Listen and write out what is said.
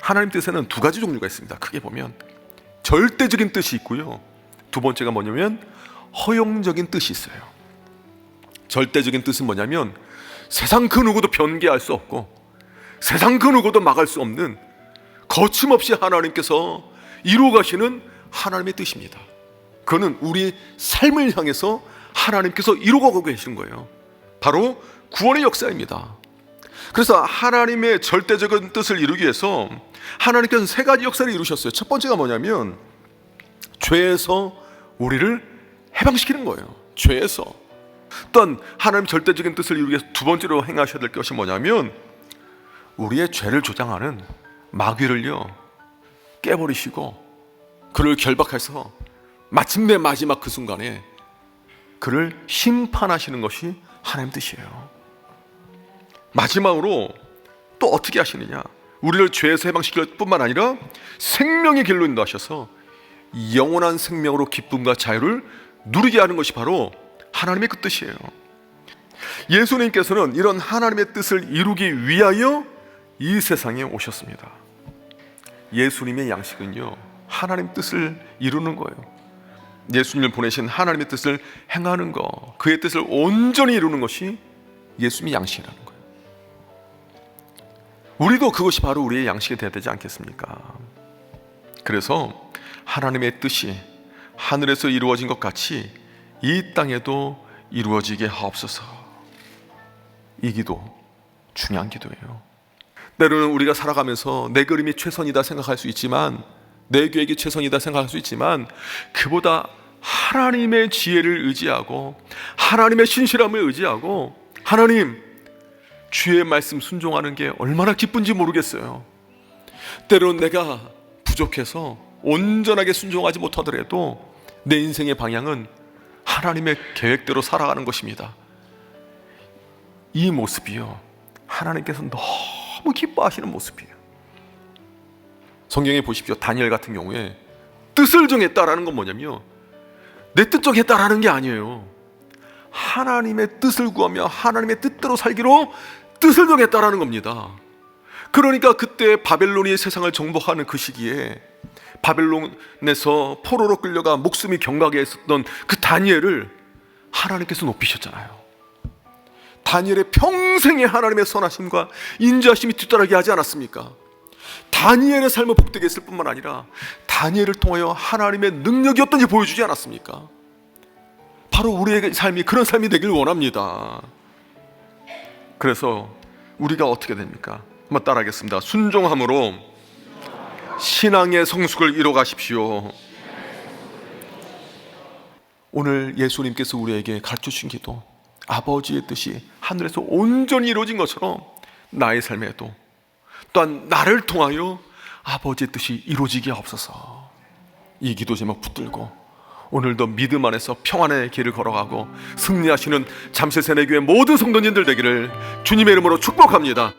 하나님 뜻에는 두 가지 종류가 있습니다. 크게 보면 절대적인 뜻이 있고요, 두 번째가 뭐냐면 허용적인 뜻이 있어요. 절대적인 뜻은 뭐냐면 세상 그 누구도 변개할 수 없고 세상 그 누구도 막을 수 없는, 거침없이 하나님께서 이루어 가시는 하나님의 뜻입니다. 그거는 우리 삶을 향해서 하나님께서 이루어가고 계시는 거예요. 바로 구원의 역사입니다. 그래서 하나님의 절대적인 뜻을 이루기 위해서 하나님께서는 세 가지 역사를 이루셨어요. 첫 번째가 뭐냐면 죄에서 우리를 해방시키는 거예요. 죄에서. 또한 하나님 절대적인 뜻을 이루기 위해서 두 번째로 행하셔야 될 것이 뭐냐면 우리의 죄를 조장하는 마귀를요 깨버리시고 그를 결박해서 마침내 마지막 그 순간에 그를 심판하시는 것이 하나님 뜻이에요. 마지막으로 또 어떻게 하시느냐, 우리를 죄에서 해방시킬 뿐만 아니라 생명의 길로 인도하셔서 영원한 생명으로 기쁨과 자유를 누리게 하는 것이 바로 하나님의 그 뜻이에요. 예수님께서는 이런 하나님의 뜻을 이루기 위하여 이 세상에 오셨습니다. 예수님의 양식은요 하나님 뜻을 이루는 거예요. 예수님을 보내신 하나님의 뜻을 행하는 거, 그의 뜻을 온전히 이루는 것이 예수님의 양식이라는 거예요. 우리도 그것이 바로 우리의 양식이 되어야 되지 않겠습니까? 그래서 하나님의 뜻이 하늘에서 이루어진 것 같이 이 땅에도 이루어지게 하옵소서. 이 기도 중요한 기도예요. 때로는 우리가 살아가면서 내 그림이 최선이다 생각할 수 있지만, 내 계획이 최선이다 생각할 수 있지만, 그보다 하나님의 지혜를 의지하고 하나님의 신실함을 의지하고 하나님 주의 말씀 순종하는 게 얼마나 기쁜지 모르겠어요. 때로는 내가 부족해서 온전하게 순종하지 못하더라도 내 인생의 방향은 하나님의 계획대로 살아가는 것입니다. 이 모습이요 하나님께서 너무 기뻐하시는 모습이에요. 성경에 보십시오. 다니엘 같은 경우에 뜻을 정했다라는 건 뭐냐면 내 뜻 정했다라는 게 아니에요. 하나님의 뜻을 구하며 하나님의 뜻대로 살기로 뜻을 정했다라는 겁니다. 그러니까 그때 바벨론이 세상을 정복하는 그 시기에 바벨론에서 포로로 끌려가 목숨이 경각에 있었던 그 다니엘을 하나님께서 높이셨잖아요. 다니엘의 평생의 하나님의 선하심과 인자하심이 뒤따르게 하지 않았습니까? 다니엘의 삶은 복되게 했을 뿐만 아니라 다니엘을 통하여 하나님의 능력이 어떤지 보여주지 않았습니까? 바로 우리의 삶이 그런 삶이 되길 원합니다. 그래서 우리가 어떻게 됩니까? 한번 따라하겠습니다. 순종함으로 신앙의 성숙을 이뤄 가십시오. 오늘 예수님께서 우리에게 가르쳐 주신 기도, 아버지의 뜻이 하늘에서 온전히 이루어진 것처럼 나의 삶에도 또한 나를 통하여 아버지의 뜻이 이루어지게 하옵소서. 이 기도 제목 붙들고 오늘도 믿음 안에서 평안의 길을 걸어가고 승리하시는 잠실세내교회 모든 성도님들 되기를 주님의 이름으로 축복합니다.